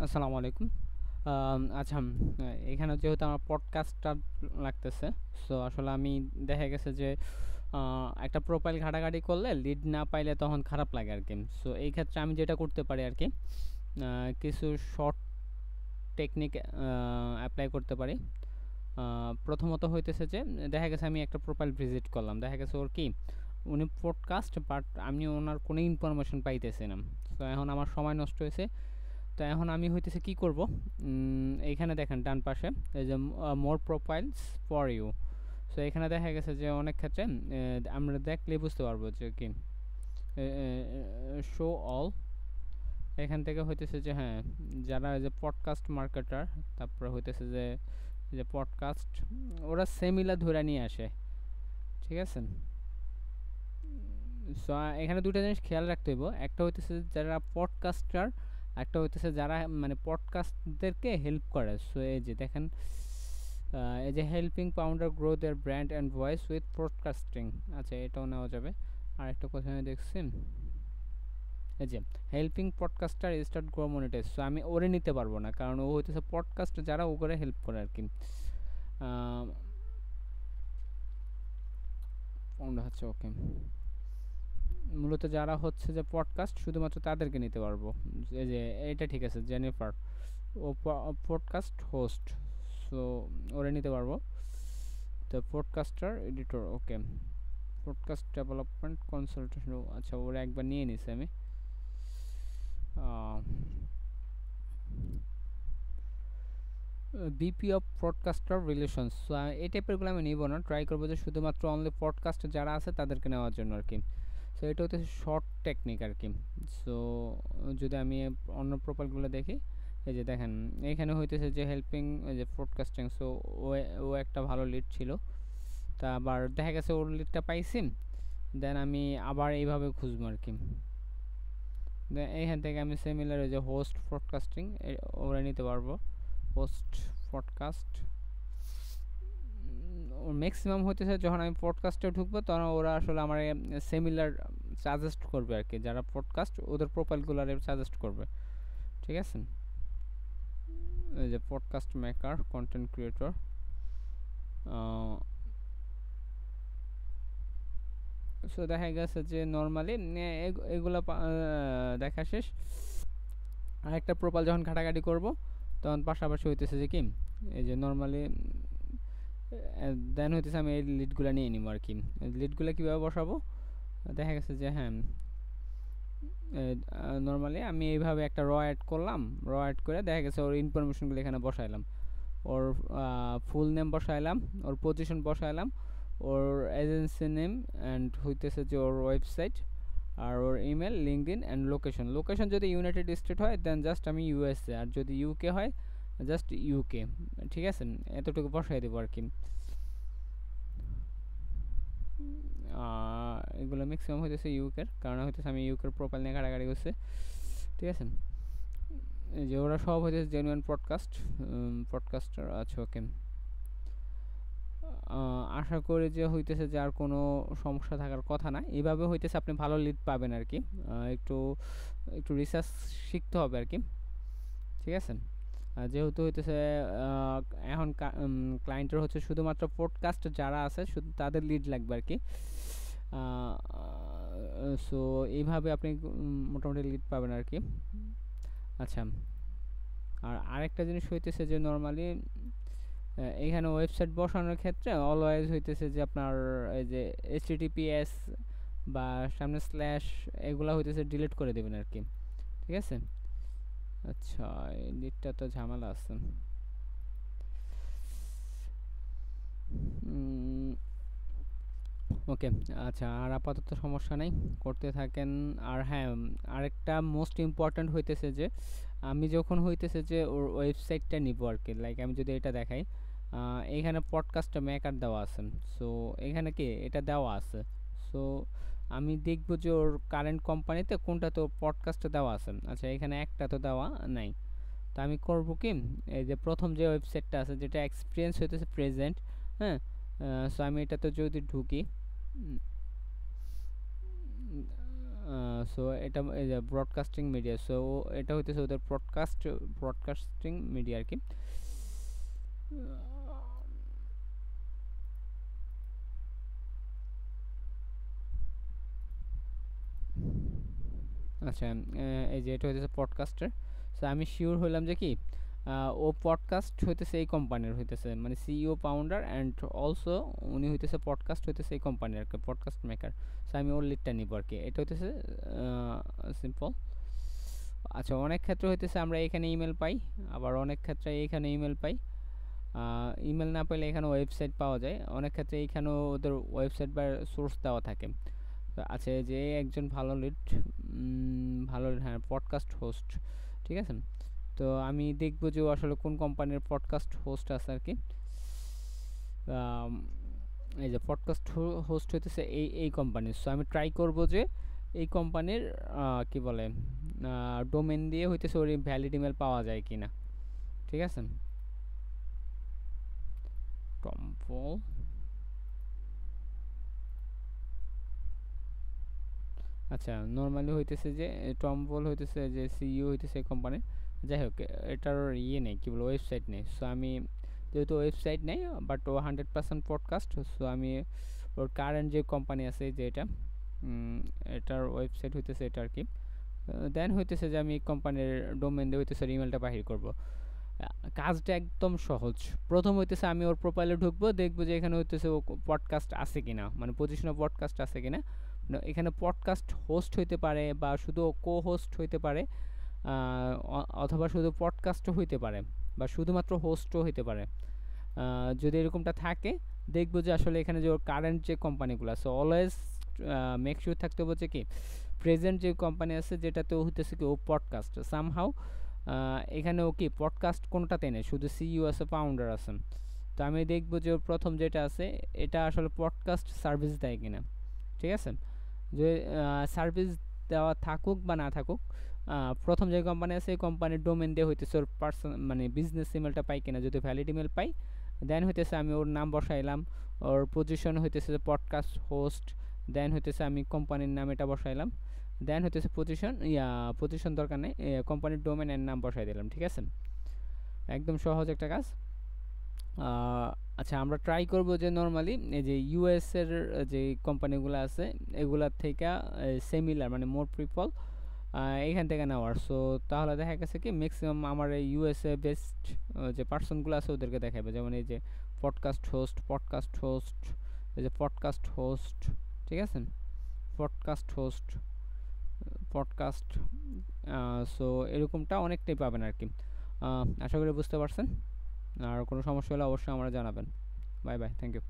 আসসালামু আলাইকুম। আচ্ছা, এখানে যেহেতু আমার পডকাস্টটা লাগতেছে, সো আসলে আমি দেখা গেছে যে একটা প্রোফাইল ঘাটাঘাটি করলে লিড না পাইলে তখন খারাপ লাগে আর কি। সো এই ক্ষেত্রে আমি যেটা করতে পারি আর কি, কিছু শর্ট টেকনিক অ্যাপ্লাই করতে পারি। প্রথমত হইতেছে যে দেখা গেছে আমি একটা প্রোফাইল ভিজিট করলাম, দেখা গেছে ওর কি উনি পডকাস্ট, বাট আমি ওনার কোনো ইনফরমেশন পাইতেছি না। তো এখন আমার সময় নষ্ট হয়েছে। তো এখন আমি হইতেছে কি করব, এইখানে দেখেন ডান পাশে এই যে মোর প্রোফাইলস ফর ইউ। সো এখানে দেখা গেছে যে অনেক ক্ষেত্রে আমরা দেখলে বুঝতে পারবো যে কি শো অল। এখান থেকে হইতেছে যে হ্যাঁ, যারা এই যে পডকাস্ট মার্কেটার, তারপরে হইতেছে যে যে পডকাস্ট, ওরা সেমিলা ধরে নিয়ে আসে, ঠিক আছে। সো এখানে দুইটা জিনিস খেয়াল রাখতে হইব, একটা হইতেছে যারা পডকাস্টার, একটা হইতেছে যারা মানে পডকাস্টদেরকে হেল্প করে। সো এই যে দেখেন, এই যে helping founder grow there brand and voice with podcasting. আচ্ছা, এটাও নেওয়া যাবে। আর একটা কথা আমি দেখছি, এই যে helping podcaster start grow monetize. So আমি ওরে নিতে পারবো না, কারণ ও হইতেছে পডকাস্ট যারা ও করে হেল্প করে আর কি। হচ্ছে ওকে, মূলত যারা হচ্ছে যে পডকাস্ট শুধুমাত্র তাদেরকে নিতে পারবো। এই যে এটা ঠিক আছে, জেনিফার, ও পডকাস্ট হোস্ট, সো ওরে নিতে পারবো। তো পডকাস্টার এডিটর, ওকে, পডকাস্ট ডেভেলপমেন্ট কনসালটেশন, আচ্ছা ওরা একবার নিয়ে নিছি আমি। বিপি অফ পডকাস্টার রিলেশনস, এই টাইপেরগুলো আমি নিব না, ট্রাই করবো যে শুধুমাত্র অনলি পডকাস্ট যারা আছে তাদেরকে নেওয়ার জন্য আর কি। সো এটা হচ্ছে শর্ট টেকনিক আর কি। সো যদি আমি অন্য প্রোফাইলগুলো দেখি, এই যে দেখেন এখানে হইতেছে যে হেল্পিং এই যে পডকাস্টিং। সো ও ও একটা ভালো লিড ছিল, তা আবার দেখা গেছে ওর লিডটা পাইছি, দেন আমি আবার এইভাবে খুঁজবো আর কি। দেন এইখান থেকে আমি সিমিলার ওই যে হোস্ট পডকাস্টিং ওরা নিতে পারবো। হোস্ট পডকাস্ট, ম্যাক্সিমাম হইতেছে যখন আমি পডকাস্টে ঢুকবো তখন ওরা আসলে আমার সিমিলার সাজেস্ট করবে আর কি, যারা পডকাস্ট ওদের প্রোফাইলগুলো সাজেস্ট করবে, ঠিক আছে। এই যে podcast maker, content creator, so দেখা গেছে যে নর্মালি এগুলো দেখা শেষ। আরেকটা প্রোফাইল যখন ঘাটাঘাটি করব তখন পাশাপাশি হইতেছে যে কি এই যে নর্মালি দেন হইতেছে আমি এই লিডগুলো নিয়ে নিব আর কি। লিডগুলো কীভাবে বসাবো, দেখা গেছে যে হ্যাঁ, নর্মালি আমি এইভাবে একটা র অ্যাড করলাম, র অ্যাড করে দেখা গেছে ওর ইনফরমেশনগুলো এখানে বসাইলাম, ওর ফুল নেম বসাইলাম, ওর পজিশন বসাইলাম, ওর এজেন্সি নেম অ্যান্ড হইতেছে যে ওর ওয়েবসাইট, আর ওর email, LinkedIn and location. Location যদি ইউনাইটেড স্টেট হয় দেন জাস্ট আমি ইউএসএ, আর যদি ইউকে হয় জাস্ট ইউকে, ঠিক আছে। এতটুকু বসাই দেবো আর কি। এগুলো ম্যাক্সিমাম হইতেছে ইউকের, কারণ হইতেছে আমি ইউকের প্রোফাইল নিয়ে ঘাটাঘাটি করছি, ঠিক আছে। এই যে ওরা সব হইতেছে জেনুইন পডকাস্টার। আচ্ছা ওকে, আশা করি যে হইতেছে যে আর কোনো সমস্যা থাকার কথা না। এইভাবে হইতেছে আপনি ভালো লিড পাবেন আর কি। একটু একটু রিসার্চ শিখতে হবে আর কি, ঠিক আছে। যেহেতু হইতেছে এখন ক্লায়েন্টের হচ্ছে শুধুমাত্র পডকাস্ট যারা আছে শুধু তাদের লিড লাগবে আর কি। সো এইভাবে আপনি মোটামুটি লিড পাবেন আর কি। আচ্ছা, আর আরেকটা জিনিস হইতেছে যে নর্মালি এইখানে ওয়েবসাইট বসানোর ক্ষেত্রে অলওয়েজ হইতেছে যে আপনার এই যে এইচটিটিপিএস বা সামনে স্ল্যাশ এগুলা হইতেছে ডিলিট করে দেবেন আর কি, ঠিক আছে। আচ্ছা, এই লিডটা তো ঝামেলা আছে। ওকে, আচ্ছা, আর আপাতত সমস্যা নেই, করতে থাকেন। আর হ্যাঁ, আরেকটা মোস্ট ইম্পর্ট্যান্ট হইতেছে যে আমি যখন হইতেছে যে ওর ওয়েবসাইটটা নিব আর কি, লাইক আমি যদি এটা দেখাই, এখানে পডকাস্ট মেকার দেওয়া আছে। সো এখানে কি এটা দেওয়া আছে। সো আমি দেখব যে ওর কারেন্ট কোম্পানিতে কোনটা তো পডকাস্ট দেওয়া আছে। আচ্ছা, এখানে একটা তো দেওয়া নাই। তো আমি করব কি, এই যে প্রথম যে ওয়েবসাইটটা আছে যেটা এক্সপিরিয়েন্স হইতেছে প্রেজেন্ট, হ্যাঁ। সো আমি এটাতে যদি ঢুকি, সো এটা এই যে ব্রডকাস্টিং মিডিয়া, সো এটা হইতেছে ওদের ব্রডকাস্টিং মিডিয়া আর কি। আচ্ছা, এই যে এটা হইতেছে পডকাস্টার। সো আমি শিওর হইলাম যে কি ও পডকাস্ট হইতেছে এই কোম্পানির হইতেছে, মানে সিইও ফাউন্ডার অ্যান্ড অলসো উনি হইতেছে পডকাস্ট হইতেছে এই কোম্পানির আর কি, পডকাস্ট মেকার। সো আমি ওর লিডটা নিব আর কি, এটা হইতেছে সিম্পল। আচ্ছা, অনেক ক্ষেত্রে হইতেছে আমরা এখানে ইমেল পাই, আবার অনেক ক্ষেত্রে এইখানে ইমেল পাই। ইমেল না পেলে এখানে ওয়েবসাইট পাওয়া যায়, অনেক ক্ষেত্রে এইখানেও ওদের ওয়েবসাইট বা সোর্স দেওয়া থাকে। তো আছে যে একজন ভালো লিড, ভালো হ্যাঁ পডকাস্ট হোস্ট, ঠিক আছে। তো আমি দেখবো যে ও আসলে কোন কোম্পানির পডকাস্ট হোস্ট আছে আর কি। আম, এই যে পডকাস্ট হোস্ট হইতেছে এই কোম্পানির। সো আমি ট্রাই করব যে এই কোম্পানির কি বলে ডোমেন দিয়ে হইতেছে ওর ভ্যালিড ইমেল পাওয়া যায় কিনা, ঠিক আছে। টম্পল, আচ্ছা নর্মালি হইতেছে যে টম্বল হইতেছে যে সিইও হইতেছে এই কোম্পানির। যাই হোক, এটার ইয়ে নেই, কি বলবো, ওয়েবসাইট নেই। সো আমি যেহেতু ওয়েবসাইট নেই, বাট ও 100% পডকাস্ট, সো আমি ওর কারেন্ট যে কোম্পানি আছে যে এটা এটার ওয়েবসাইট হইতেছে এটা আর কি। দেন হইতেছে যে আমি কোম্পানির ডোমেন দিয়ে হইতেছে ইমেলটা বাহির করব। কাজটা একদম সহজ। প্রথম হইতেছে আমি ওর প্রোফাইলে ঢুকবো, দেখবো যে এখানে হইতেছে ও পডকাস্ট আছে কিনা, মানে পজিশনে পডকাস্ট আছে কিনা। এখানে পডকাস্ট হোস্ট হইতে পারে বা শুধু কো হোস্ট হইতে পারে, অথবা শুধু পডকাস্টও হইতে পারে, বা শুধুমাত্র হোস্টও হইতে পারে। যদি এরকমটা থাকে, দেখবো যে আসলে এখানে যে ওর কারেন্ট যে কোম্পানিগুলো আছে, অলওয়েজ মেক শিওর থাকতে হবে যে কি প্রেজেন্ট যে কোম্পানি আছে যেটাতে হইতেছে কি ও পডকাস্ট সামহাউ, এখানে ও কি পডকাস্ট কোনটাতে নেই, শুধু সিইও আছে, ফাউন্ডার আছেন। তো আমি দেখবো যে ওর প্রথম যেটা আছে এটা আসলে পডকাস্ট সার্ভিস দেয় কিনা, ঠিক আছে। যে সার্ভিস দেওয়া থাকুক বা না থাকুক, প্রথম যে কোম্পানি আছে এই কোম্পানির ডোমেন দিয়ে হইতেছে ওর পার্সোনাল মানে বিজনেস ইমেলটা পাই কিনা, যদি ভ্যালিড ইমেল পাই দেন হইতেছে আমি ওর নাম বসাইলাম, ওর পজিশন হইতেছে পডকাস্ট হোস্ট, দেন হইতেছে আমি কোম্পানির নাম এটা বসাইলাম, দেন হইতেছে পজিশন, পজিশন দরকার নেই, কোম্পানির ডোমেন এর নাম বসাই দিলাম, ঠিক আছে। একদম সহজ একটা কাজ। আহ, আচ্ছা, আমরা ট্রাই করব যে নর্মালি এই যে ইউএস এর যে কোম্পানিগুলো আছে এগুলার থেকে সিমিলার মানে মোর পিপল এইখান থেকে নেওয়ার। সো তাহলে দেখা গেছে কি ম্যাক্সিমাম আমার এই ইউএসএ বেস্ট যে পার্সনগুলো আছে ওদেরকে দেখাবে, যেমন এই যে পডকাস্ট হোস্ট, এই যে পডকাস্ট হোস্ট, ঠিক আছে, পডকাস্ট হোস্ট, পডকাস্ট। সো এরকমটা অনেকটাই পাবেন আর কি। আশা করি বুঝতে পারছেন। আর কোনো সমস্যা হলে অবশ্যই আমরা জানাবেন। Bye bye, thank you.